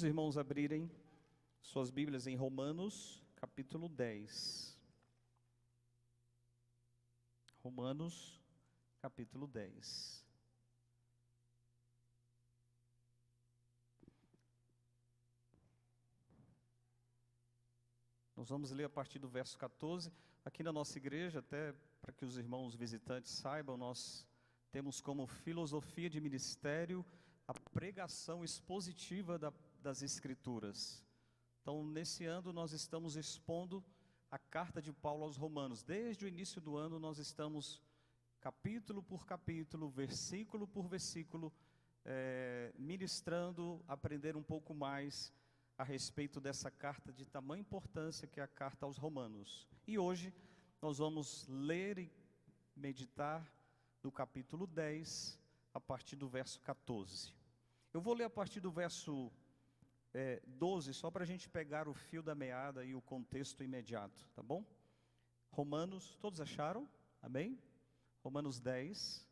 os irmãos abrirem suas Bíblias em Romanos, capítulo 10. Romanos, capítulo 10. Nós vamos ler a partir do verso 14. Aqui na nossa igreja, até para que os irmãos visitantes saibam, nós temos como filosofia de ministério a pregação expositiva das Escrituras. Então, nesse ano, nós estamos expondo a carta de Paulo aos Romanos. Desde o início do ano, nós estamos, capítulo por capítulo, versículo por versículo, ministrando, aprender um pouco mais a respeito dessa carta de tamanha importância que é a carta aos Romanos. E hoje, nós vamos ler e meditar no capítulo 10, a partir do verso 14. Eu vou ler a partir do verso 12, só para a gente pegar o fio da meada e o contexto imediato, tá bom? Romanos, todos acharam? Amém? Romanos 10,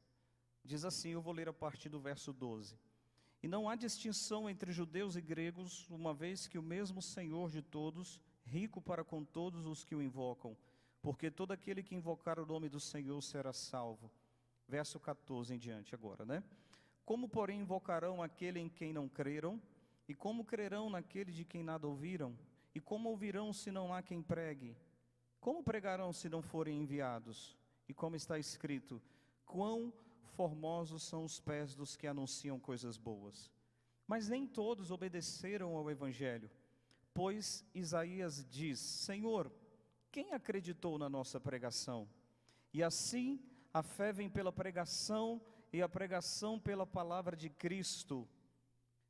diz assim, eu vou ler a partir do verso 12. E não há distinção entre judeus e gregos, uma vez que o mesmo Senhor de todos, rico para com todos os que o invocam, porque todo aquele que invocar o nome do Senhor será salvo. Verso 14 em diante agora, né? Como, porém, invocarão aquele em quem não creram? E como crerão naquele de quem nada ouviram? E como ouvirão se não há quem pregue? Como pregarão se não forem enviados? E como está escrito, quão formosos são os pés dos que anunciam coisas boas. Mas nem todos obedeceram ao Evangelho, pois Isaías diz, Senhor, quem acreditou na nossa pregação? E assim a fé vem pela pregação e a pregação pela palavra de Cristo.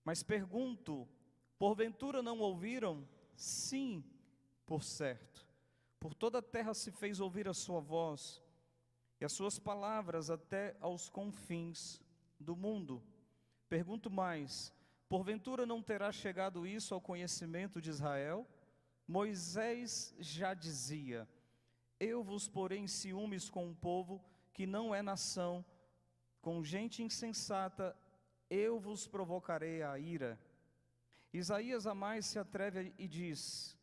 Mas pergunto, porventura não ouviram? Sim, por certo. Por toda a terra se fez ouvir a sua voz, e as suas palavras até aos confins do mundo. Pergunto mais, porventura não terá chegado isso ao conhecimento de Israel? Moisés já dizia, eu vos porei em ciúmes com um povo que não é nação, com gente insensata, eu vos provocarei a ira. Isaías a mais se atreve e diz,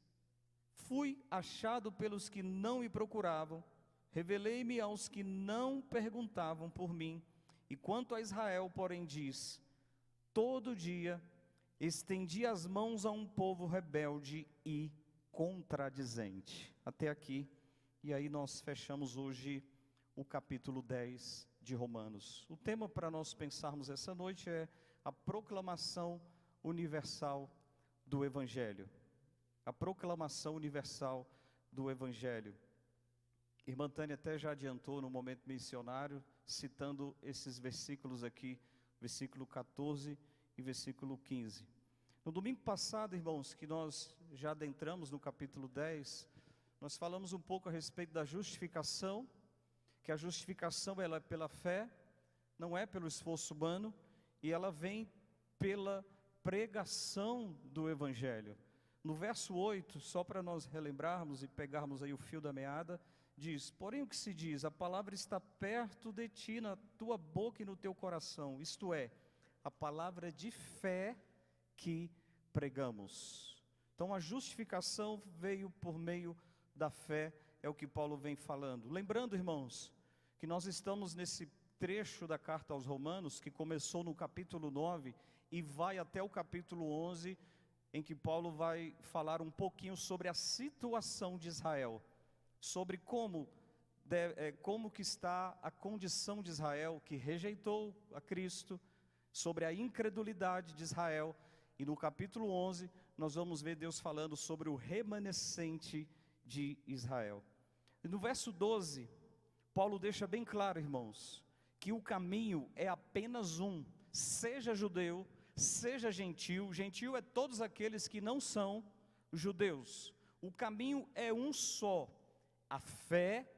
fui achado pelos que não me procuravam, revelei-me aos que não perguntavam por mim. E quanto a Israel, porém, diz, todo dia estendi as mãos a um povo rebelde e contradizente. Até aqui, e aí nós fechamos hoje o capítulo 10 de Romanos. O tema para nós pensarmos essa noite é a proclamação universal do Evangelho. A proclamação universal do Evangelho. Irmã Tânia até já adiantou no momento missionário, citando esses versículos aqui, versículo 14 e versículo 15. No domingo passado, irmãos, que nós já adentramos no capítulo 10, nós falamos um pouco a respeito da justificação, que a justificação ela é pela fé, não é pelo esforço humano, e ela vem pela pregação do Evangelho. No verso 8, só para nós relembrarmos e pegarmos aí o fio da meada, diz, porém o que se diz, a palavra está perto de ti, na tua boca e no teu coração, isto é, a palavra de fé que pregamos. Então a justificação veio por meio da fé, é o que Paulo vem falando. Lembrando, irmãos, que nós estamos nesse trecho da carta aos Romanos, que começou no capítulo 9 e vai até o capítulo 11, em que Paulo vai falar um pouquinho sobre a situação de Israel, sobre como que está a condição de Israel, que rejeitou a Cristo, sobre a incredulidade de Israel, e no capítulo 11 nós vamos ver Deus falando sobre o remanescente de Israel. E no verso 12, Paulo deixa bem claro, irmãos, que o caminho é apenas um, seja judeu, seja gentil, gentil é todos aqueles que não são judeus, o caminho é um só, a fé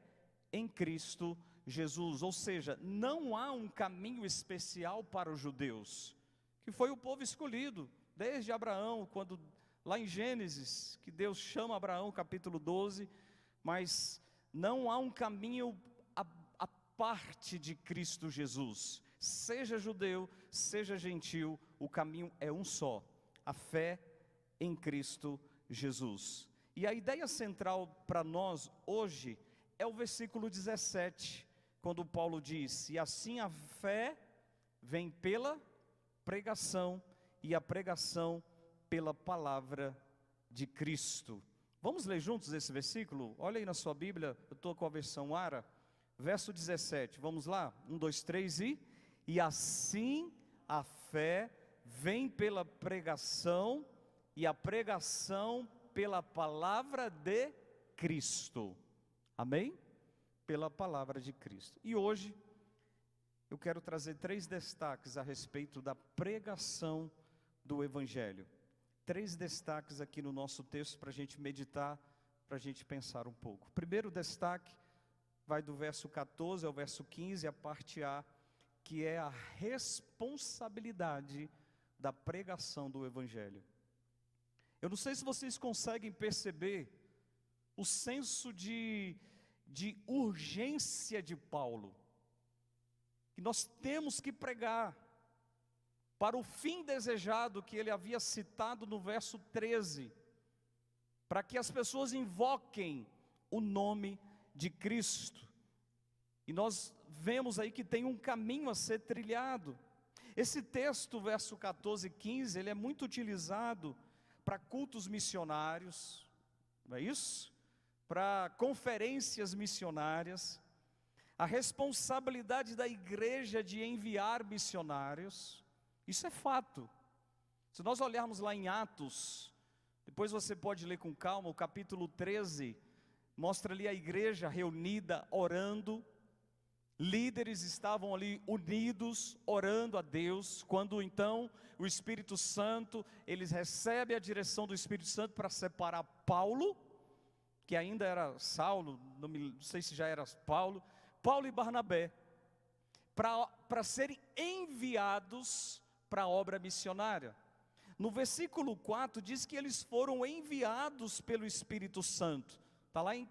em Cristo Jesus, ou seja, não há um caminho especial para os judeus, que foi o povo escolhido, desde Abraão, quando lá em Gênesis, que Deus chama Abraão, capítulo 12, mas não há um caminho à parte de Cristo Jesus, seja judeu, seja gentil, o caminho é um só, a fé em Cristo Jesus. E a ideia central para nós hoje é o versículo 17, quando Paulo diz: e assim a fé vem pela pregação, e a pregação pela palavra de Cristo. Vamos ler juntos esse versículo? Olha aí na sua Bíblia, eu estou com a versão ARA, verso 17, vamos lá? 1, 2, 3 e assim a fé vem pela pregação, e a pregação pela palavra de Cristo. Amém? Pela palavra de Cristo. E hoje eu quero trazer 3 destaques a respeito da pregação do Evangelho. 3 destaques aqui no nosso texto para a gente meditar, para a gente pensar um pouco. O primeiro destaque vai do verso 14 ao verso 15, a parte A, que é a responsabilidade da pregação do Evangelho. Eu não sei se vocês conseguem perceber o senso de urgência de Paulo, que nós temos que pregar para o fim desejado que ele havia citado no verso 13, para que as pessoas invoquem o nome de Cristo. E nós vemos aí que tem um caminho a ser trilhado. Esse texto, verso 14 e 15, ele é muito utilizado para cultos missionários, não é isso? Para conferências missionárias, a responsabilidade da igreja de enviar missionários, isso é fato. Se nós olharmos lá em Atos, depois você pode ler com calma, o capítulo 13, mostra ali a igreja reunida, orando, líderes estavam ali unidos, orando a Deus, quando então o Espírito Santo, eles recebem a direção do Espírito Santo para separar Paulo, que ainda era Saulo, não sei se já era Paulo e Barnabé, para serem enviados para a obra missionária. No versículo 4 diz que eles foram enviados pelo Espírito Santo, está lá em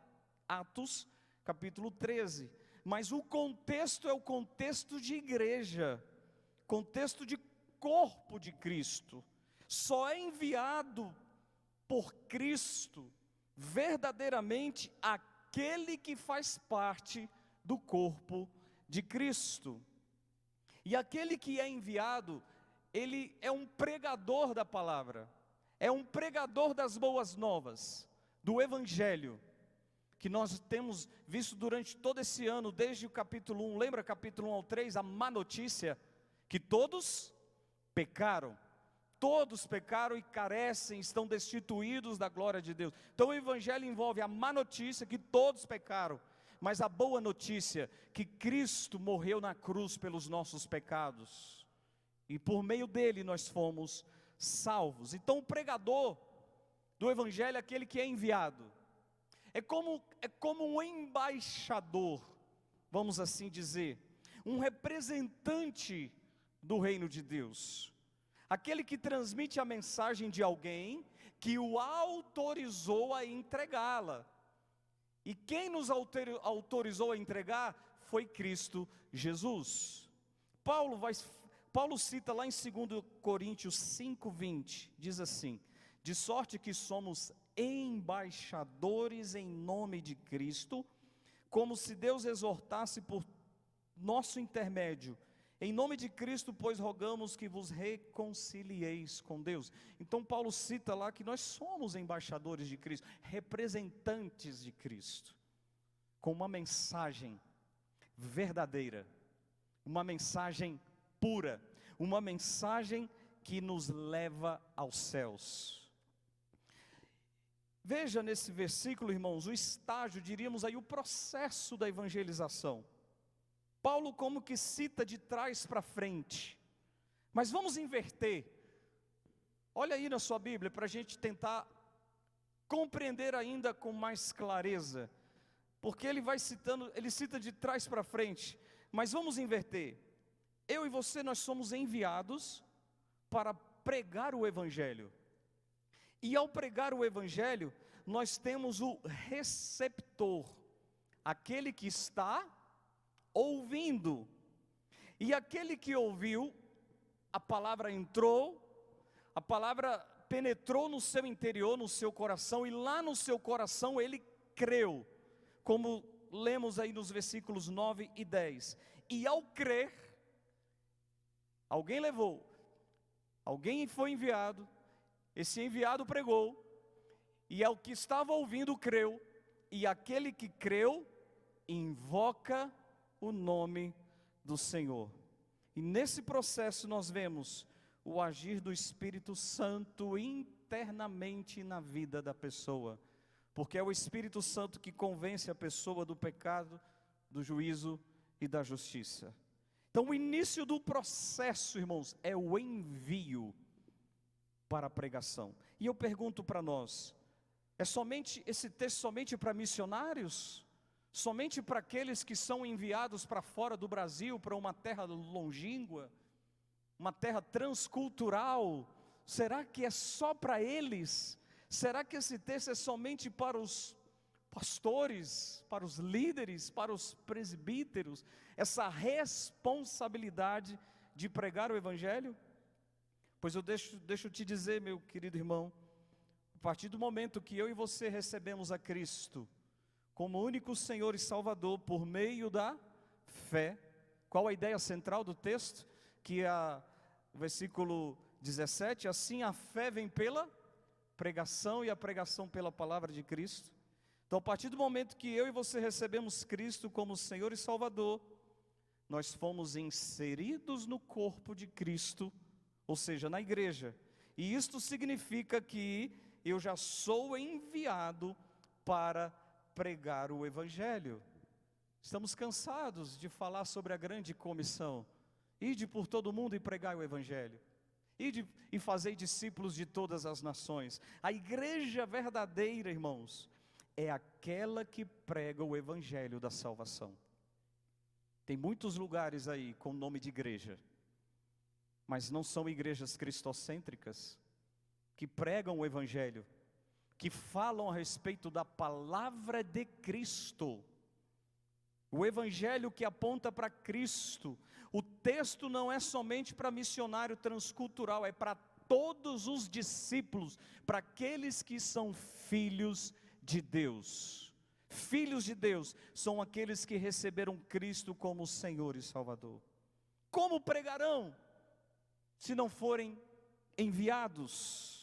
Atos capítulo 13, mas o contexto é o contexto de igreja, contexto de corpo de Cristo. Só é enviado por Cristo verdadeiramente aquele que faz parte do corpo de Cristo. E aquele que é enviado, ele é um pregador da palavra, é um pregador das boas novas, do Evangelho, que nós temos visto durante todo esse ano, desde o capítulo 1, lembra capítulo 1 ao 3, a má notícia, que todos pecaram e carecem, estão destituídos da glória de Deus. Então o Evangelho envolve a má notícia, que todos pecaram, mas a boa notícia, que Cristo morreu na cruz pelos nossos pecados, e por meio dele nós fomos salvos. Então o pregador do Evangelho é aquele que é enviado, é como um embaixador, vamos assim dizer, um representante do reino de Deus, aquele que transmite a mensagem de alguém que o autorizou a entregá-la. E quem nos autorizou a entregar foi Cristo Jesus. Paulo cita lá em 2 Coríntios 5:20, diz assim: de sorte que somos embaixadores em nome de Cristo, como se Deus exortasse por nosso intermédio. Em nome de Cristo, pois rogamos que vos reconcilieis com Deus. Então Paulo cita lá que nós somos embaixadores de Cristo, representantes de Cristo, com uma mensagem verdadeira, uma mensagem pura, uma mensagem que nos leva aos céus. Veja nesse versículo, irmãos, o estágio, diríamos aí, o processo da evangelização. Paulo como que cita de trás para frente, mas vamos inverter. Olha aí na sua Bíblia, para a gente tentar compreender ainda com mais clareza, porque ele cita de trás para frente, mas vamos inverter. Eu e você, nós somos enviados para pregar o Evangelho, e ao pregar o Evangelho, nós temos o receptor, aquele que está ouvindo, e aquele que ouviu, a palavra entrou, a palavra penetrou no seu interior, no seu coração, e lá no seu coração ele creu, como lemos aí nos versículos 9 e 10. E ao crer, alguém levou, alguém foi enviado, esse enviado pregou, e ao que estava ouvindo creu, e aquele que creu, invoca o nome do Senhor. E nesse processo nós vemos o agir do Espírito Santo internamente na vida da pessoa, porque é o Espírito Santo que convence a pessoa do pecado, do juízo e da justiça. Então o início do processo, irmãos, é o envio para a pregação. E eu pergunto para nós, é somente esse texto somente para missionários? Somente para aqueles que são enviados para fora do Brasil, para uma terra longínqua, uma terra transcultural? Será que é só para eles? Será que esse texto é somente para os pastores, para os líderes, para os presbíteros? Essa responsabilidade de pregar o Evangelho? Pois eu deixo te dizer, meu querido irmão, a partir do momento que eu e você recebemos a Cristo como único Senhor e Salvador por meio da fé, qual a ideia central do texto? Que o versículo 17, assim a fé vem pela pregação e a pregação pela palavra de Cristo. Então a partir do momento que eu e você recebemos Cristo como Senhor e Salvador, nós fomos inseridos no corpo de Cristo, ou seja, na igreja. E isto significa que eu já sou enviado para pregar o Evangelho. Estamos cansados de falar sobre a grande comissão: ide por todo o mundo e pregai o Evangelho, ide e fazei discípulos de todas as nações. A igreja verdadeira, irmãos, é aquela que prega o Evangelho da salvação. Tem muitos lugares aí com nome de igreja, mas não são igrejas cristocêntricas, que pregam o Evangelho, que falam a respeito da palavra de Cristo, o Evangelho que aponta para Cristo. O texto não é somente para missionário transcultural, é para todos os discípulos, para aqueles que são filhos de Deus. Filhos de Deus são aqueles que receberam Cristo como Senhor e Salvador. Como pregarão se não forem enviados?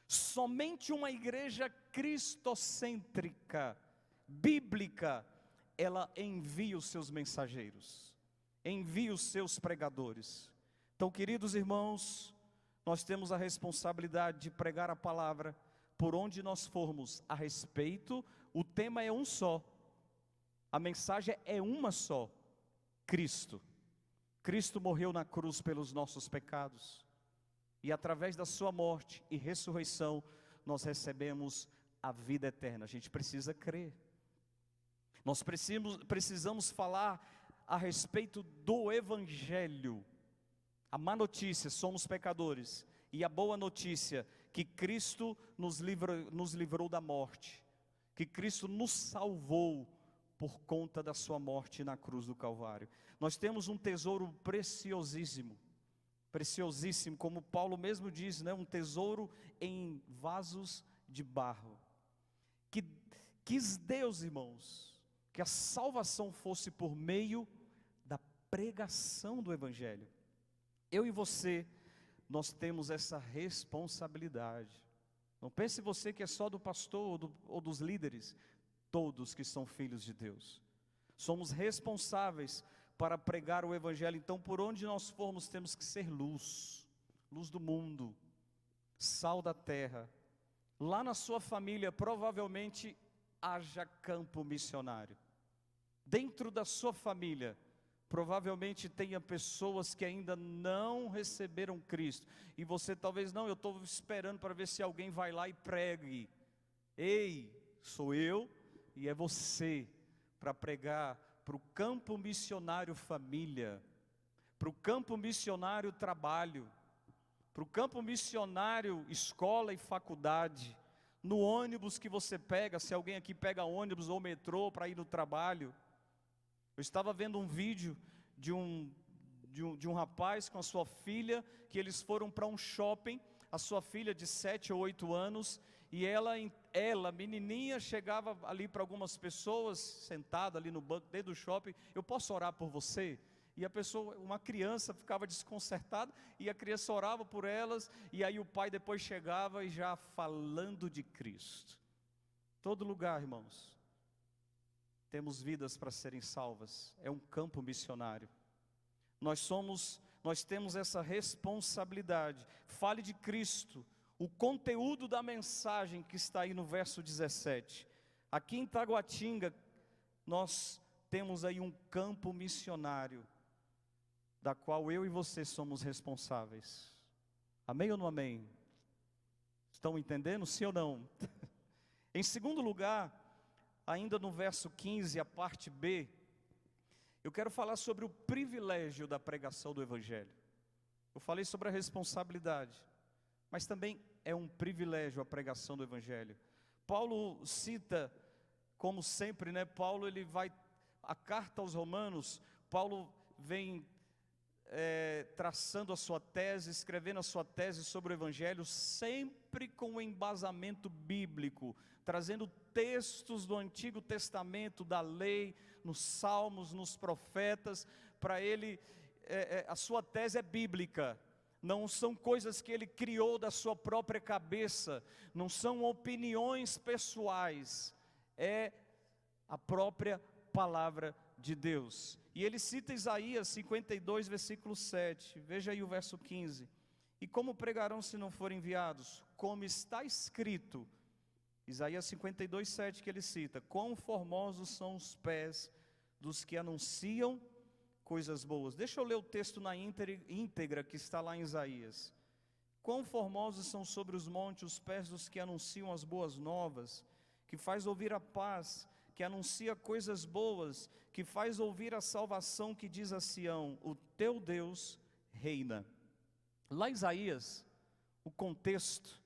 Somente uma igreja cristocêntrica, bíblica, ela envia os seus mensageiros, envia os seus pregadores. Então, queridos irmãos, nós temos a responsabilidade de pregar a palavra por onde nós formos a respeito. O tema é um só, a mensagem é uma só: Cristo. Cristo morreu na cruz pelos nossos pecados, e através da sua morte e ressurreição, nós recebemos a vida eterna. A gente precisa crer. Nós precisamos falar a respeito do Evangelho. A má notícia: somos pecadores. E a boa notícia: que Cristo nos livrou da morte, que Cristo nos salvou por conta da sua morte na cruz do Calvário. Nós temos um tesouro preciosíssimo, como Paulo mesmo diz, né? Um tesouro em vasos de barro. Que quis Deus, irmãos, que a salvação fosse por meio da pregação do Evangelho. Eu e você, nós temos essa responsabilidade. Não pense você que é só do pastor ou dos líderes. Todos que são filhos de Deus somos responsáveis para pregar o Evangelho. Então, por onde nós formos, temos que ser luz, luz do mundo, sal da terra. Lá na sua família, provavelmente haja campo missionário. Dentro da sua família, provavelmente tenha pessoas que ainda não receberam Cristo. E você talvez não, eu estou esperando para ver se alguém vai lá e pregue. Ei, sou eu e é você para pregar para o campo missionário família, para o campo missionário trabalho, para o campo missionário escola e faculdade, no ônibus que você pega, se alguém aqui pega ônibus ou metrô para ir no trabalho. Eu estava vendo um vídeo de um rapaz com a sua filha, que eles foram para um shopping, a sua filha de 7 ou 8 anos, e ela, menininha, chegava ali para algumas pessoas, sentada ali no banco dentro do shopping: eu posso orar por você? E a pessoa, uma criança, ficava desconcertada, e a criança orava por elas, e aí o pai depois chegava e já falando de Cristo. Todo lugar, irmãos, temos vidas para serem salvas, é um campo missionário. Nós temos essa responsabilidade. Fale de Cristo, o conteúdo da mensagem que está aí no verso 17. Aqui em Taguatinga, nós temos aí um campo missionário, da qual eu e você somos responsáveis. Amém ou não amém? Estão entendendo, sim ou não? Em segundo lugar, ainda no verso 15, a parte B, eu quero falar sobre o privilégio da pregação do Evangelho. Eu falei sobre a responsabilidade, mas também é um privilégio a pregação do Evangelho. Paulo cita, como sempre, Paulo, ele vai, a carta aos Romanos, Paulo vem traçando a sua tese, escrevendo a sua tese sobre o Evangelho, sempre com um embasamento bíblico, trazendo textos do Antigo Testamento, da lei, nos Salmos, nos profetas. Para ele, a sua tese é bíblica, não são coisas que ele criou da sua própria cabeça, não são opiniões pessoais, é a própria palavra de Deus. E ele cita Isaías 52, versículo 7, veja aí o verso 15: e como pregarão se não forem enviados? Como está escrito, Isaías 52, 7 que ele cita: quão formosos são os pés dos que anunciam coisas boas. Deixa eu ler o texto na íntegra que está lá em Isaías. Quão formosos são sobre os montes os pés dos que anunciam as boas novas, que faz ouvir a paz, que anuncia coisas boas, que faz ouvir a salvação, que diz a Sião: o teu Deus reina. Lá em Isaías, o contexto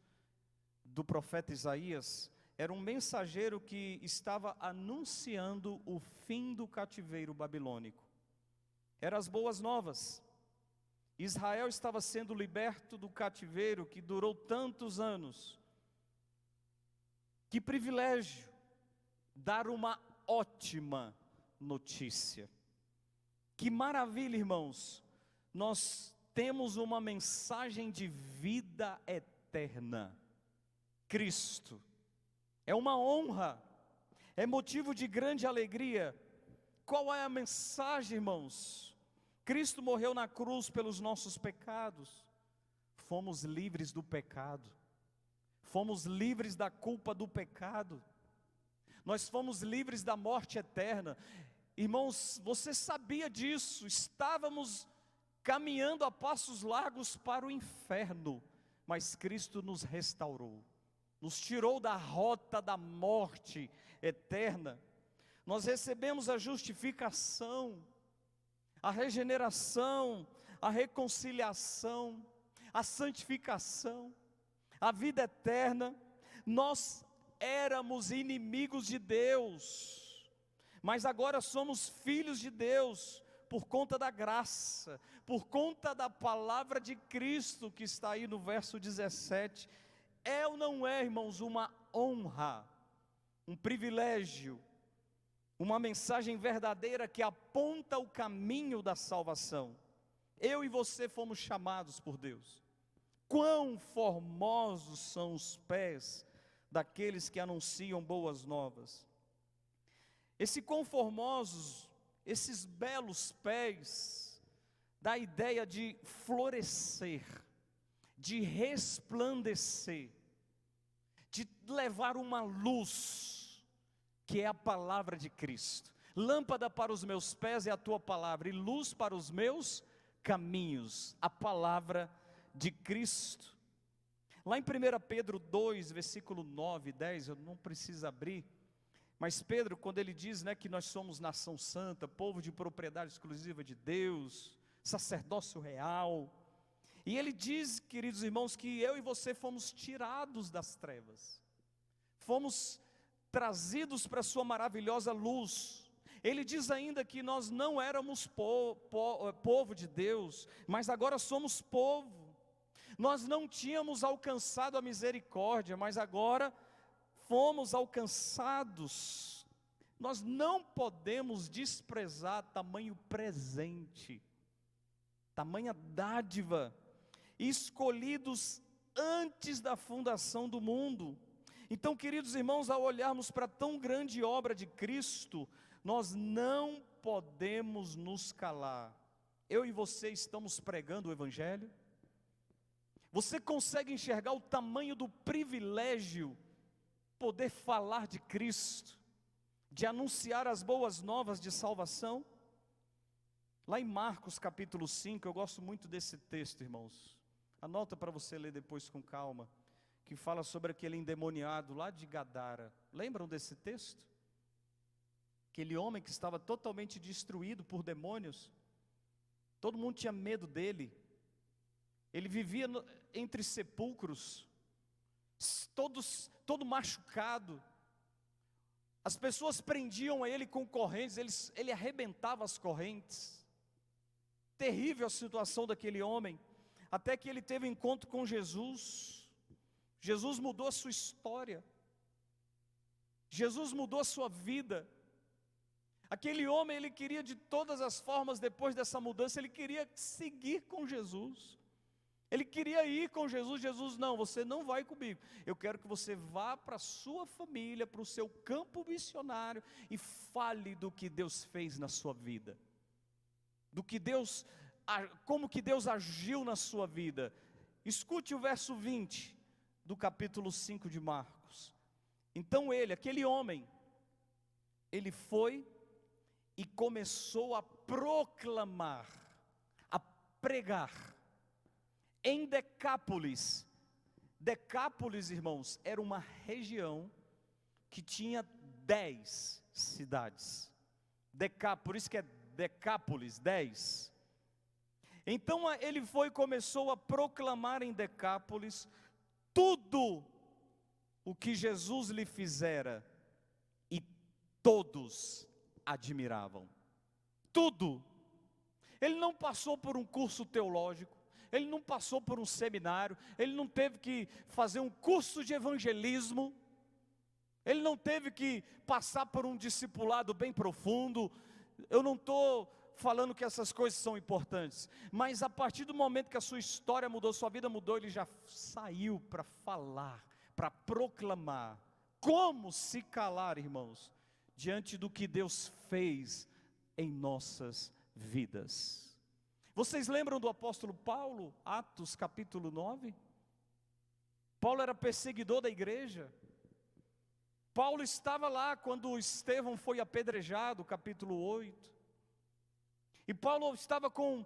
do profeta Isaías era um mensageiro que estava anunciando o fim do cativeiro babilônico. Eram as boas novas. Israel estava sendo liberto do cativeiro que durou tantos anos. Que privilégio dar uma ótima notícia. Que maravilha, irmãos. Nós temos uma mensagem de vida eterna. Cristo. É uma honra, é motivo de grande alegria. Qual é a mensagem, irmãos? Cristo morreu na cruz pelos nossos pecados. Fomos livres do pecado. Fomos livres da culpa do pecado. Nós fomos livres da morte eterna. Irmãos, você sabia disso? Estávamos caminhando a passos largos para o inferno, mas Cristo nos restaurou, nos tirou da rota da morte eterna. Nós recebemos a justificação, a regeneração, a reconciliação, a santificação, a vida eterna. Nós éramos inimigos de Deus, mas agora somos filhos de Deus, por conta da graça, por conta da palavra de Cristo, que está aí no verso 17. É ou não é, irmãos, uma honra, um privilégio, uma mensagem verdadeira que aponta o caminho da salvação? Eu e você fomos chamados por Deus. Quão formosos são os pés daqueles que anunciam boas novas. Esse quão formosos, esses belos pés, dá a ideia de florescer, de resplandecer, de levar uma luz, que é a palavra de Cristo. Lâmpada para os meus pés é a tua palavra, e luz para os meus caminhos, a palavra de Cristo. Lá em 1 Pedro 2, versículo 9 e 10, eu não preciso abrir, mas Pedro, quando ele diz que nós somos nação santa, povo de propriedade exclusiva de Deus, sacerdócio real, e ele diz, queridos irmãos, que eu e você fomos tirados das trevas, fomos trazidos para a sua maravilhosa luz. Ele diz ainda que nós não éramos povo de Deus, mas agora somos povo. Nós não tínhamos alcançado a misericórdia, mas agora fomos alcançados. Nós não podemos desprezar tamanho presente, tamanha dádiva, escolhidos antes da fundação do mundo. Então, queridos irmãos, ao olharmos para tão grande obra de Cristo, nós não podemos nos calar. Eu e você estamos pregando o Evangelho? Você consegue enxergar o tamanho do privilégio, poder falar de Cristo, de anunciar as boas novas de salvação? Lá em Marcos capítulo 5, eu gosto muito desse texto, irmãos. Anota para você ler depois com calma, que fala sobre aquele endemoniado lá de Gadara. Lembram desse texto? Aquele homem que estava totalmente destruído por demônios, todo mundo tinha medo dele, ele vivia entre sepulcros, todo machucado, as pessoas prendiam ele com correntes, ele arrebentava as correntes, terrível a situação daquele homem, até que ele teve um encontro com Jesus. Jesus mudou a sua história, Jesus mudou a sua vida. Aquele homem, ele queria de todas as formas, depois dessa mudança, ele queria seguir com Jesus, ele queria ir com Jesus. Jesus, não, você não vai comigo, eu quero que você vá para a sua família, para o seu campo missionário, e fale do que Deus fez na sua vida, como que Deus agiu na sua vida. Escute o verso 20, do capítulo 5 de Marcos. Então aquele homem, ele foi e começou a proclamar, a pregar, em Decápolis. Decápolis, irmãos, era uma região que tinha 10 cidades, por isso que é Decápolis, 10. Então ele foi e começou a proclamar em Decápolis tudo o que Jesus lhe fizera, e todos admiravam. Tudo. Ele não passou por um curso teológico, ele não passou por um seminário, ele não teve que fazer um curso de evangelismo, ele não teve que passar por um discipulado bem profundo. Eu não estou falando que essas coisas são importantes, mas a partir do momento que a sua história mudou, sua vida mudou, ele já saiu para falar, para proclamar. Como se calar, irmãos, diante do que Deus fez em nossas vidas? Vocês lembram do apóstolo Paulo, Atos capítulo 9? Paulo era perseguidor da igreja. Paulo estava lá quando Estevão foi apedrejado, capítulo 8. E Paulo estava com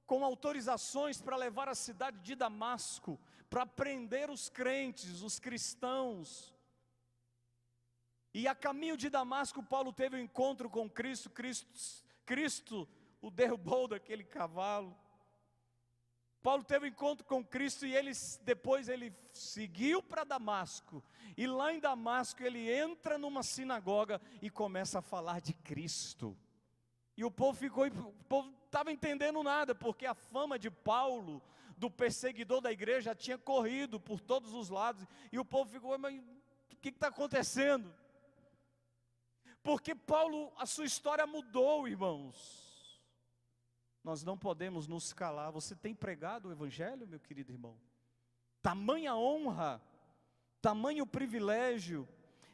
autorizações para levar a cidade de Damasco, para prender os crentes, os cristãos. E a caminho de Damasco, Paulo teve um encontro com Cristo. Cristo o derrubou daquele cavalo. Paulo teve um encontro com Cristo, e depois ele seguiu para Damasco. E lá em Damasco ele entra numa sinagoga e começa a falar de Cristo. E o povo estava entendendo nada, porque a fama de Paulo, do perseguidor da igreja, já tinha corrido por todos os lados. E o povo ficou, mas o que está acontecendo? Porque Paulo, a sua história mudou, irmãos. Nós não podemos nos calar. Você tem pregado o Evangelho, meu querido irmão? Tamanha honra, tamanho privilégio.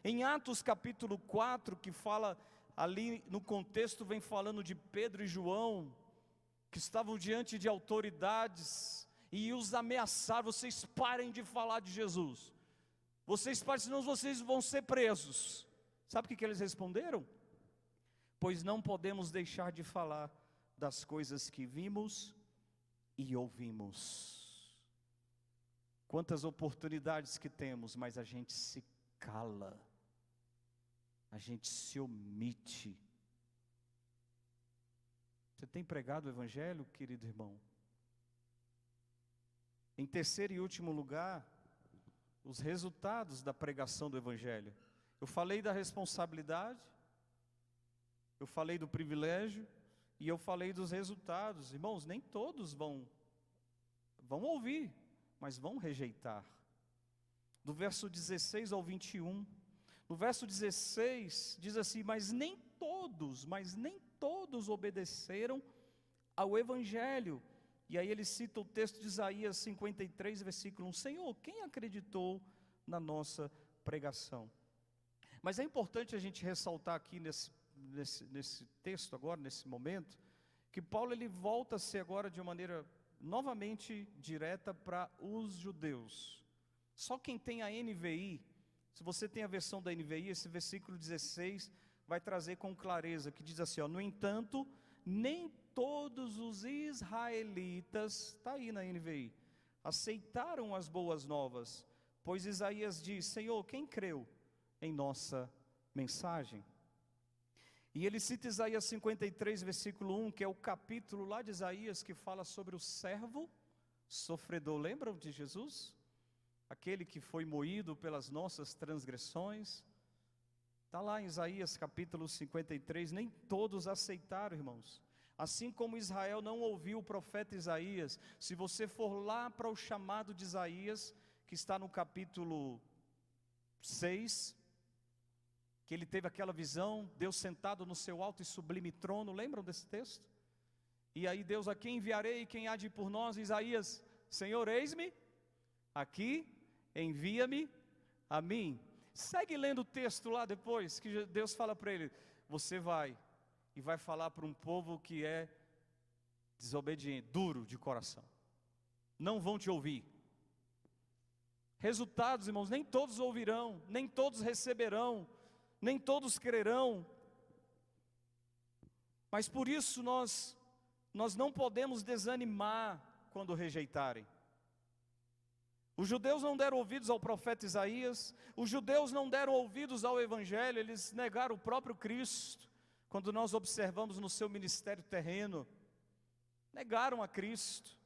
Em Atos capítulo 4, que fala ali no contexto, vem falando de Pedro e João, que estavam diante de autoridades e os ameaçaram: vocês parem de falar de Jesus, vocês parem, senão vocês vão ser presos. Sabe o que eles responderam? Pois não podemos deixar de falar das coisas que vimos e ouvimos. Quantas oportunidades que temos, mas a gente se cala, a gente se omite. Você tem pregado o Evangelho, querido irmão? Em terceiro e último lugar, os resultados da pregação do Evangelho. Eu falei da responsabilidade, eu falei do privilégio, e eu falei dos resultados. Irmãos, nem todos vão ouvir, mas vão rejeitar. Do verso 16 ao 21, no verso 16 diz assim: mas nem todos obedeceram ao Evangelho. E aí ele cita o texto de Isaías 53, versículo 1: Senhor, quem acreditou na nossa pregação? Mas é importante a gente ressaltar aqui nesse texto agora, nesse momento, que Paulo ele volta-se agora de uma maneira novamente direta para os judeus. Só quem tem a NVI, se você tem a versão da NVI, esse versículo 16 vai trazer com clareza, que diz assim, ó: no entanto, nem todos os israelitas, está aí na NVI, aceitaram as boas novas, pois Isaías diz: Senhor, quem creu em nossa mensagem? E ele cita Isaías 53, versículo 1, que é o capítulo lá de Isaías que fala sobre o servo sofredor. Lembram de Jesus? Aquele que foi moído pelas nossas transgressões. Está lá em Isaías capítulo 53, nem todos aceitaram, irmãos. Assim como Israel não ouviu o profeta Isaías, se você for lá para o chamado de Isaías, que está no capítulo 6, que ele teve aquela visão, Deus sentado no seu alto e sublime trono, lembram desse texto? E aí Deus: a quem enviarei, quem há de ir por nós? Isaías: Senhor, eis-me aqui, envia-me a mim. Segue lendo o texto lá depois, que Deus fala para ele: você vai, e vai falar para um povo que é desobediente, duro de coração, não vão te ouvir. Resultados, irmãos, nem todos ouvirão, nem todos receberão, nem todos crerão. Mas por isso nós não podemos desanimar quando rejeitarem. Os judeus não deram ouvidos ao profeta Isaías, os judeus não deram ouvidos ao Evangelho, eles negaram o próprio Cristo. Quando nós observamos no seu ministério terreno, negaram a Cristo.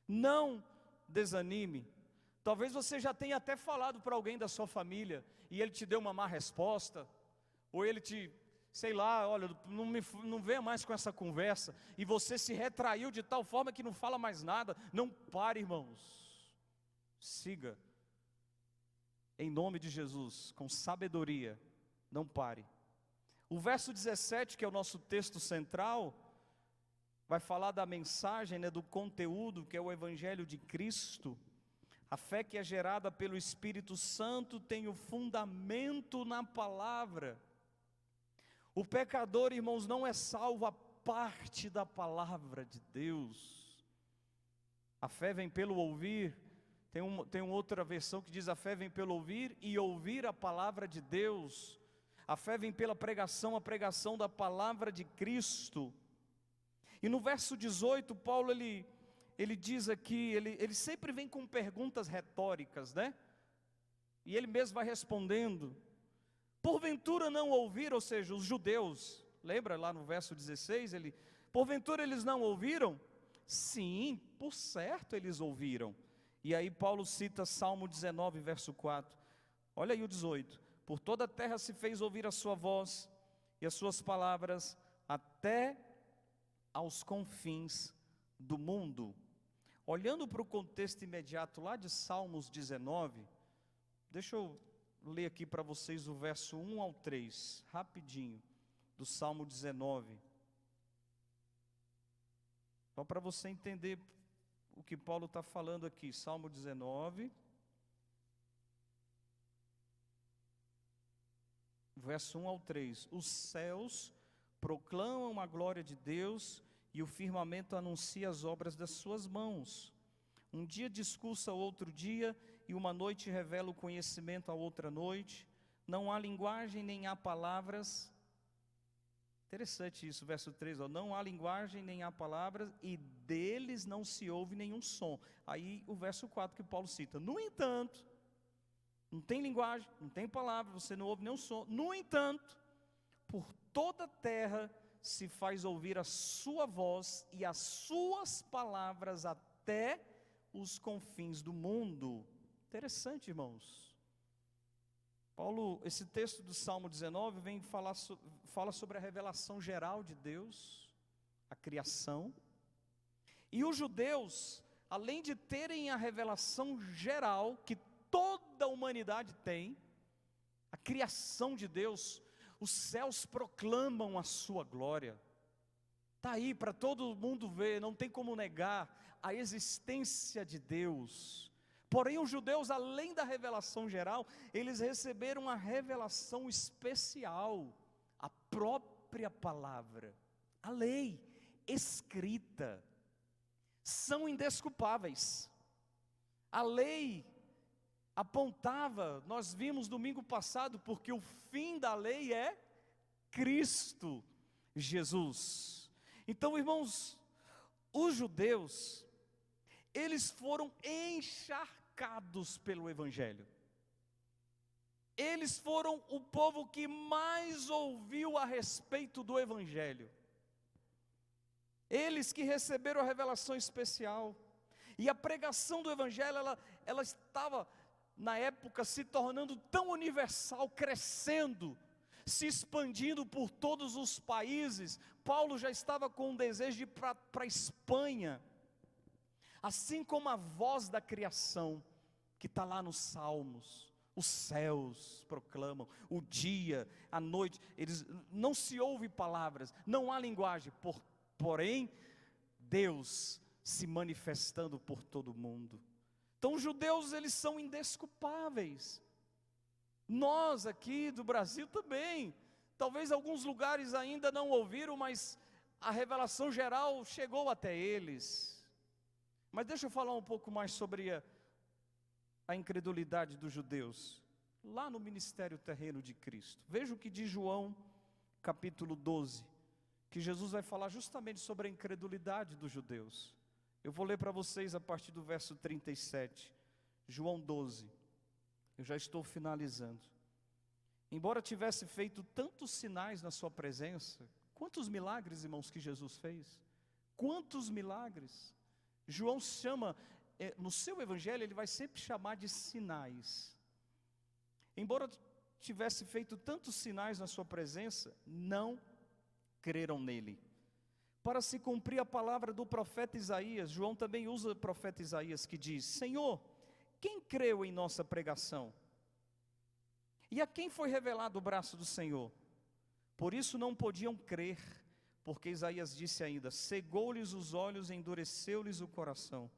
Não desanime. Talvez você já tenha até falado para alguém da sua família, e ele te deu uma má resposta, ou ele te, sei lá, olha, não venha mais com essa conversa, e você se retraiu de tal forma que não fala mais nada. Não pare, irmãos. Siga, em nome de Jesus, com sabedoria, não pare. O verso 17, que é o nosso texto central, vai falar da mensagem, do conteúdo, que é o Evangelho de Cristo. A fé que é gerada pelo Espírito Santo tem o fundamento na palavra. O pecador, irmãos, não é salvo a parte da palavra de Deus. A fé vem pelo ouvir. Tem uma outra versão que diz: a fé vem pelo ouvir e ouvir a palavra de Deus. A fé vem pela pregação, a pregação da palavra de Cristo. E no verso 18, Paulo ele diz aqui, ele sempre vem com perguntas retóricas, né? E ele mesmo vai respondendo: porventura não ouviram, ou seja, os judeus, lembra lá no verso 16, porventura eles não ouviram? Sim, por certo eles ouviram. E aí Paulo cita Salmo 19, verso 4. Olha aí o 18. Por toda a terra se fez ouvir a sua voz, e as suas palavras até aos confins do mundo. Olhando para o contexto imediato lá de Salmos 19, deixa eu ler aqui para vocês o verso 1 ao 3, rapidinho, do Salmo 19. Só para você entender o que Paulo está falando aqui. Salmo 19, verso 1 ao 3. Os céus proclamam a glória de Deus, e o firmamento anuncia as obras das suas mãos. Um dia discursa outro dia, e uma noite revela o conhecimento a outra noite. Não há linguagem nem há palavras. Interessante isso, verso 3, não há linguagem nem há palavras, e deles não se ouve nenhum som. Aí o verso 4 que Paulo cita: no entanto, não tem linguagem, não tem palavra, você não ouve nenhum som. No entanto, por toda a terra se faz ouvir a sua voz, e as suas palavras até os confins do mundo. Interessante, irmãos. Paulo, esse texto do Salmo 19 vem fala sobre a revelação geral de Deus, a criação. E os judeus, além de terem a revelação geral que toda a humanidade tem, a criação de Deus, os céus proclamam a sua glória. Está aí para todo mundo ver, não tem como negar a existência de Deus. Porém, os judeus, além da revelação geral, eles receberam a revelação especial, a própria palavra, a lei escrita. São indesculpáveis. A lei apontava, nós vimos domingo passado, porque o fim da lei é Cristo Jesus. Então, irmãos, os judeus, eles foram encharcados pelo Evangelho. Eles foram o povo que mais ouviu a respeito do Evangelho. Eles que receberam a revelação especial. E a pregação do Evangelho, ela estava, na época, se tornando tão universal, crescendo, se expandindo por todos os países. Paulo já estava com um desejo de ir para a Espanha. Assim como a voz da criação, que está lá nos Salmos, os céus proclamam, o dia, a noite, eles, não se ouve palavras, não há linguagem, porém, Deus se manifestando por todo mundo. Então os judeus, eles são indesculpáveis. Nós aqui do Brasil também, talvez alguns lugares ainda não ouviram, mas a revelação geral chegou até eles. Mas deixa eu falar um pouco mais sobre a incredulidade dos judeus, lá no ministério terreno de Cristo. Veja o que diz João, capítulo 12, que Jesus vai falar justamente sobre a incredulidade dos judeus. Eu vou ler para vocês a partir do verso 37, João 12, eu já estou finalizando. Embora tivesse feito tantos sinais na sua presença, quantos milagres, irmãos, que Jesus fez? Quantos milagres? João chama, no seu evangelho, ele vai sempre chamar de sinais. Embora tivesse feito tantos sinais na sua presença, não creram nele. Para se cumprir a palavra do profeta Isaías, João também usa o profeta Isaías, que diz: Senhor, quem creu em nossa pregação? E a quem foi revelado o braço do Senhor? Por isso não podiam crer, porque Isaías disse ainda: cegou-lhes os olhos e endureceu-lhes o coração,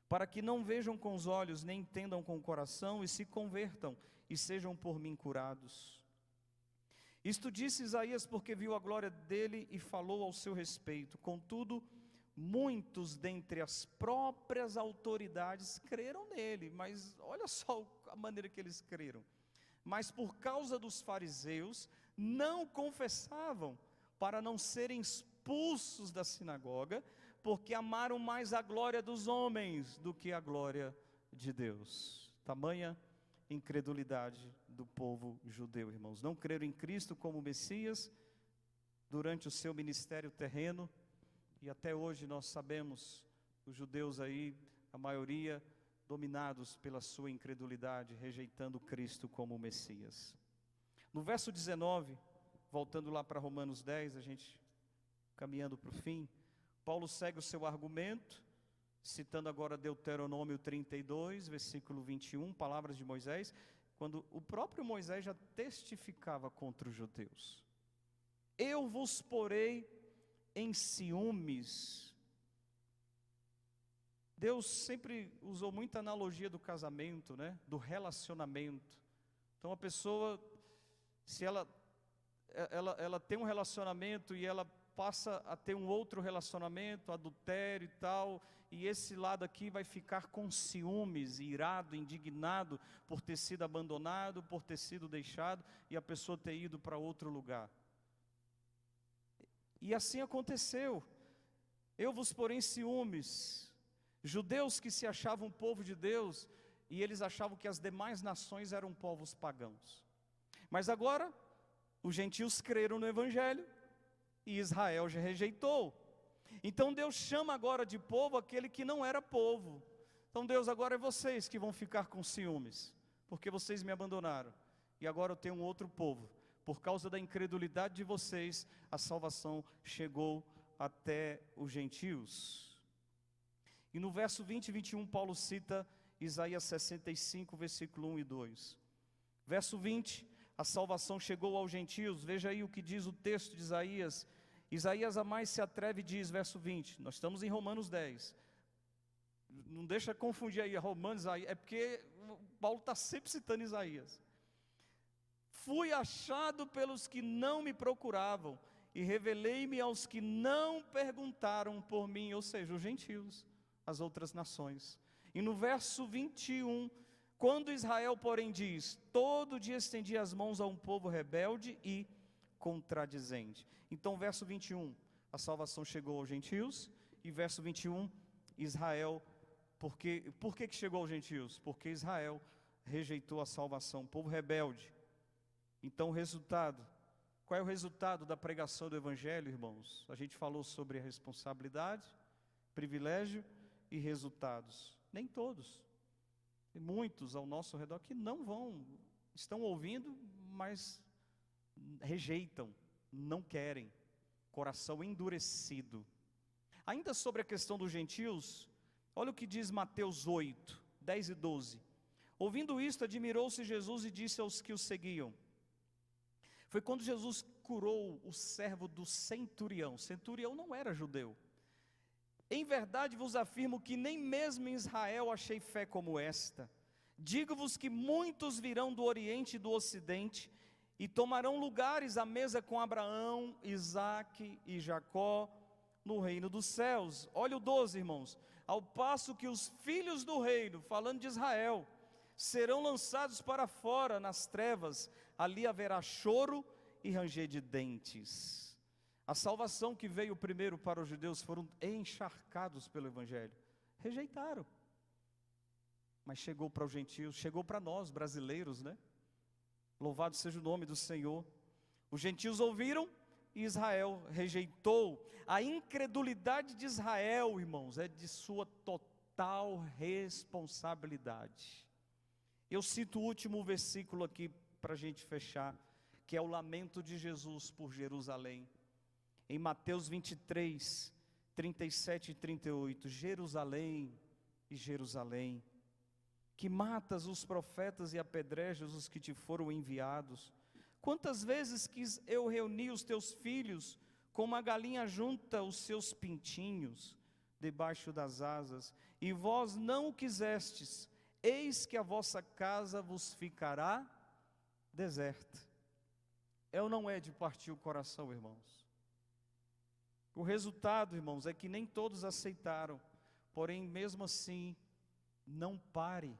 para que não vejam com os olhos, nem entendam com o coração, e se convertam, e sejam por mim curados. Isto disse Isaías porque viu a glória dele e falou ao seu respeito. Contudo, muitos dentre as próprias autoridades creram nele, mas olha só a maneira que eles creram. Mas por causa dos fariseus, não confessavam, para não serem expulsos da sinagoga, porque amaram mais a glória dos homens do que a glória de Deus. Tamanha incredulidade do povo judeu, irmãos. Não creram em Cristo como Messias durante o seu ministério terreno, e até hoje nós sabemos, os judeus aí, a maioria dominados pela sua incredulidade, rejeitando Cristo como Messias. No verso 19, voltando lá para Romanos 10, a gente caminhando para o fim, Paulo segue o seu argumento, citando agora Deuteronômio 32, versículo 21, palavras de Moisés, quando o próprio Moisés já testificava contra os judeus. Eu vos porei em ciúmes. Deus sempre usou muita analogia do casamento, né? Do relacionamento. Então a pessoa, se ela tem um relacionamento e ela passa a ter um outro relacionamento, adultério e tal, e esse lado aqui vai ficar com ciúmes, irado, indignado por ter sido abandonado, por ter sido deixado, e a pessoa ter ido para outro lugar. E assim aconteceu. Eu vos porei em ciúmes. Judeus que se achavam povo de Deus, e eles achavam que as demais nações eram povos pagãos. Mas agora, os gentios creram no Evangelho, e Israel já rejeitou. Então Deus chama agora de povo aquele que não era povo. Então Deus, agora é vocês que vão ficar com ciúmes, porque vocês me abandonaram, e agora eu tenho um outro povo. Por causa da incredulidade de vocês, a salvação chegou até os gentios. E no verso 20 e 21, Paulo cita Isaías 65, versículo 1 e 2. Verso 20, a salvação chegou aos gentios. Veja aí o que diz o texto de Isaías. Isaías a mais se atreve e diz, verso 20, nós estamos em Romanos 10. Não deixa confundir aí Romanos, é porque Paulo está sempre citando Isaías. Fui achado pelos que não me procuravam, e revelei-me aos que não perguntaram por mim, ou seja, os gentios, as outras nações. E no verso 21, quando Israel, porém, diz, todo dia estendi as mãos a um povo rebelde e contradizente. Então, verso 21, a salvação chegou aos gentios, e verso 21, Israel, por que chegou aos gentios? Porque Israel rejeitou a salvação, povo rebelde. Então, o resultado, qual é o resultado da pregação do Evangelho, irmãos? A gente falou sobre a responsabilidade, privilégio e resultados. Nem todos, tem muitos ao nosso redor que estão ouvindo, mas rejeitam, não querem, coração endurecido. Ainda sobre a questão dos gentios, olha o que diz Mateus 8, 10 e 12. Ouvindo isto, admirou-se Jesus e disse aos que o seguiam. Foi quando Jesus curou o servo do centurião. Centurião não era judeu. Em verdade vos afirmo que nem mesmo em Israel achei fé como esta. Digo-vos que muitos virão do Oriente e do Ocidente e tomarão lugares à mesa com Abraão, Isaque e Jacó no reino dos céus. Olha o 12, irmãos. Ao passo que os filhos do reino, falando de Israel, serão lançados para fora nas trevas, ali haverá choro e ranger de dentes. A salvação que veio primeiro para os judeus foram encharcados pelo Evangelho, rejeitaram. Mas chegou para os gentios, chegou para nós brasileiros, né? Louvado seja o nome do Senhor. Os gentios ouviram e Israel rejeitou. A incredulidade de Israel, irmãos, é de sua total responsabilidade. Eu cito o último versículo aqui para a gente fechar, que é o lamento de Jesus por Jerusalém. Em Mateus 23, 37 e 38, Jerusalém e Jerusalém, que matas os profetas e apedrejas os que te foram enviados. Quantas vezes quis eu reunir os teus filhos, como a galinha junta os seus pintinhos debaixo das asas, e vós não o quisestes, eis que a vossa casa vos ficará deserta. É ou não é de partir o coração, irmãos? O resultado, irmãos, é que nem todos aceitaram, porém, mesmo assim, não pare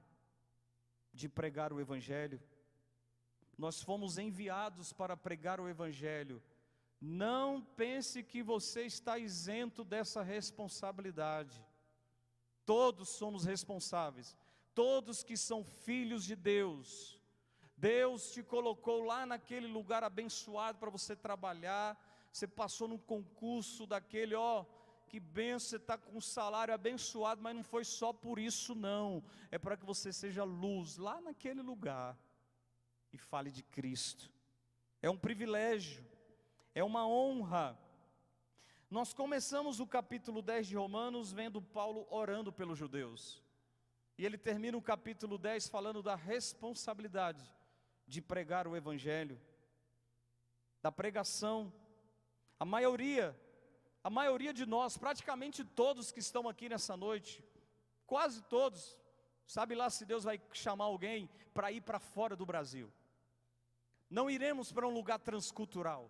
de pregar o Evangelho. Nós fomos enviados para pregar o Evangelho. Não pense que você está isento dessa responsabilidade. Todos somos responsáveis, todos que são filhos de Deus. Deus te colocou lá naquele lugar abençoado para você trabalhar. Você passou num concurso daquele, que benção, você está com um salário abençoado, mas não foi só por isso não, é para que você seja luz lá naquele lugar, e fale de Cristo. É um privilégio, é uma honra. Nós começamos o capítulo 10 de Romanos, vendo Paulo orando pelos judeus, e ele termina o capítulo 10 falando da responsabilidade de pregar o Evangelho, da pregação. A maioria de nós, praticamente todos que estão aqui nessa noite, quase todos, sabe lá se Deus vai chamar alguém para ir para fora do Brasil. Não iremos para um lugar transcultural.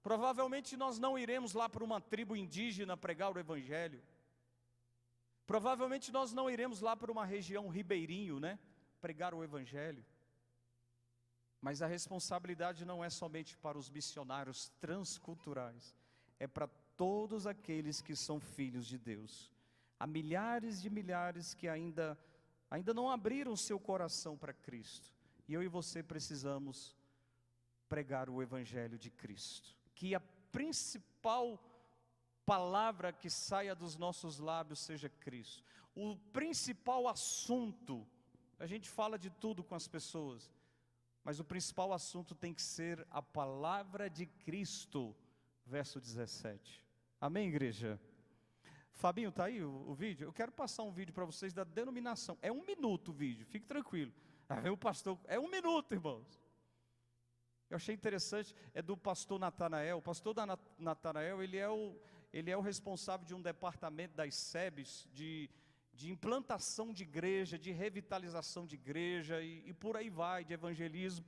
Provavelmente nós não iremos lá para uma tribo indígena pregar o Evangelho. Provavelmente nós não iremos lá para uma região ribeirinho, pregar o Evangelho. Mas a responsabilidade não é somente para os missionários transculturais, é para todos aqueles que são filhos de Deus. Há milhares de milhares que ainda não abriram seu coração para Cristo. E eu e você precisamos pregar o Evangelho de Cristo. Que a principal palavra que saia dos nossos lábios seja Cristo. O principal assunto, a gente fala de tudo com as pessoas, mas o principal assunto tem que ser a palavra de Cristo, verso 17. Amém, igreja? Fabinho, tá aí o vídeo? Eu quero passar um vídeo para vocês da denominação. É 1 minuto o vídeo, fique tranquilo. Aí vem o pastor, é 1 minuto, irmãos. Eu achei interessante, é do pastor Natanael. O pastor Natanael, ele é o responsável de um departamento das SEBs, de implantação de igreja, de revitalização de igreja, e por aí vai, de evangelismo.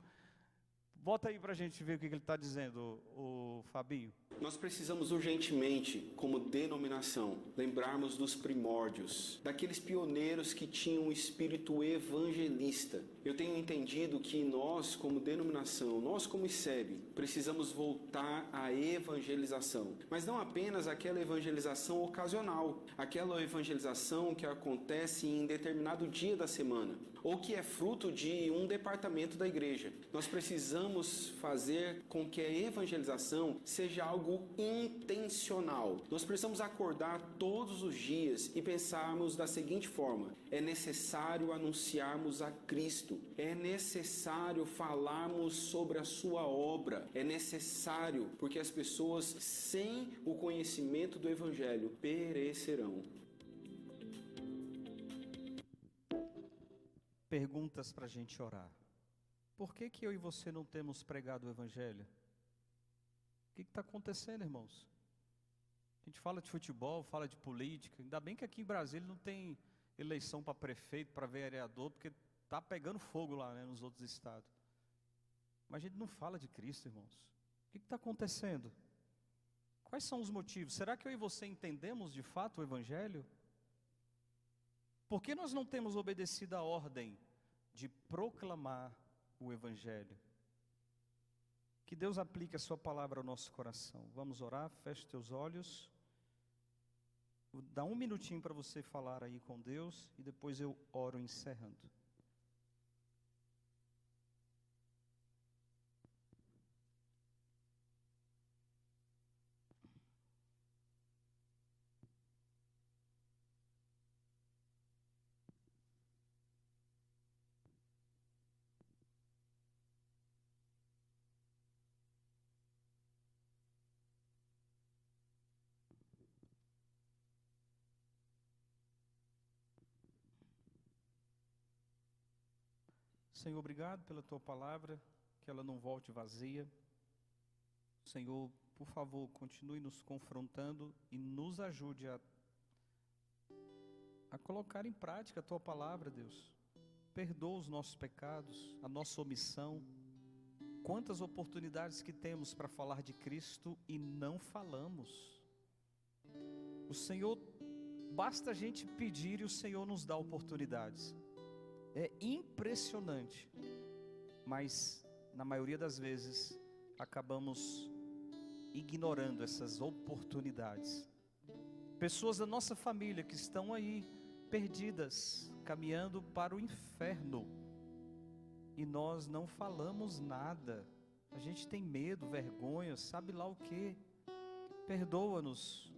Bota aí para a gente ver o que ele está dizendo, o Fabinho. Nós precisamos urgentemente, como denominação, lembrarmos dos primórdios, daqueles pioneiros que tinham um espírito evangelista. Eu tenho entendido que nós, como denominação, nós como ICEB, precisamos voltar à evangelização. Mas não apenas aquela evangelização ocasional, aquela evangelização que acontece em determinado dia da semana, ou que é fruto de um departamento da igreja. Nós precisamos fazer com que a evangelização seja algo intencional. Nós precisamos acordar todos os dias e pensarmos da seguinte forma: é necessário anunciarmos a Cristo, é necessário falarmos sobre a sua obra, é necessário, porque as pessoas sem o conhecimento do Evangelho perecerão. Perguntas para a gente orar. Por que eu e você não temos pregado o Evangelho? O que está acontecendo, irmãos? A gente fala de futebol, fala de política. Ainda bem que aqui em Brasília não tem eleição para prefeito, para vereador, porque está pegando fogo lá, né, nos outros estados. Mas a gente não fala de Cristo, irmãos. O que está acontecendo? Quais são os motivos? Será que eu e você entendemos de fato o Evangelho? Por que nós não temos obedecido a ordem de proclamar o Evangelho? Que Deus aplique a sua palavra ao nosso coração. Vamos orar, feche teus olhos. Dá 1 minutinho para você falar aí com Deus e depois eu oro encerrando. Senhor, obrigado pela tua palavra, que ela não volte vazia. Senhor, por favor, continue nos confrontando e nos ajude a colocar em prática a tua palavra, Deus. Perdoa os nossos pecados, a nossa omissão. Quantas oportunidades que temos para falar de Cristo e não falamos. O Senhor, basta a gente pedir e o Senhor nos dá oportunidades. É impressionante, mas na maioria das vezes acabamos ignorando essas oportunidades. Pessoas da nossa família que estão aí perdidas, caminhando para o inferno, e nós não falamos nada. A gente tem medo, vergonha, sabe lá o que. Perdoa-nos.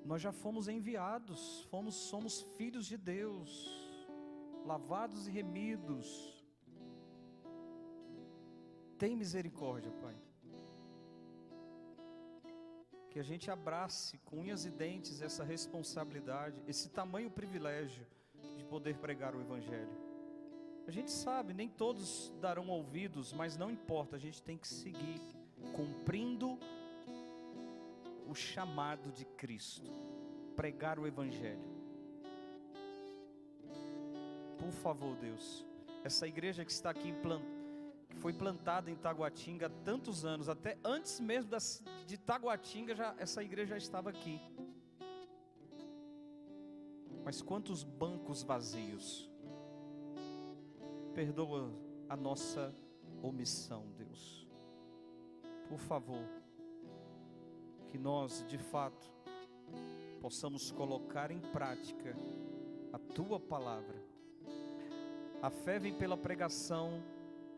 Nós já fomos enviados, somos filhos de Deus, lavados e remidos. Tem misericórdia, Pai. Que a gente abrace com unhas e dentes essa responsabilidade, esse tamanho privilégio de poder pregar o Evangelho. A gente sabe, nem todos darão ouvidos, mas não importa, a gente tem que seguir cumprindo o chamado de Cristo, pregar o Evangelho. Por favor, Deus, essa igreja que está aqui que foi plantada em Taguatinga há tantos anos, até antes mesmo de Taguatinga, essa igreja já estava aqui. Mas quantos bancos vazios. Perdoa a nossa omissão, Deus. Por favor, que nós, de fato, possamos colocar em prática a Tua palavra. A fé vem pela pregação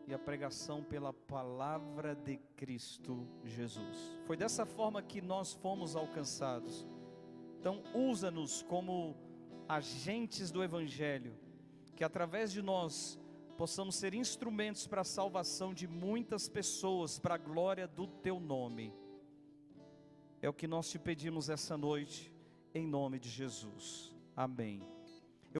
e a pregação pela palavra de Cristo Jesus. Foi dessa forma que nós fomos alcançados. Então, usa-nos como agentes do Evangelho, que através de nós possamos ser instrumentos para a salvação de muitas pessoas, para a glória do Teu nome. É o que nós te pedimos essa noite, em nome de Jesus. Amém.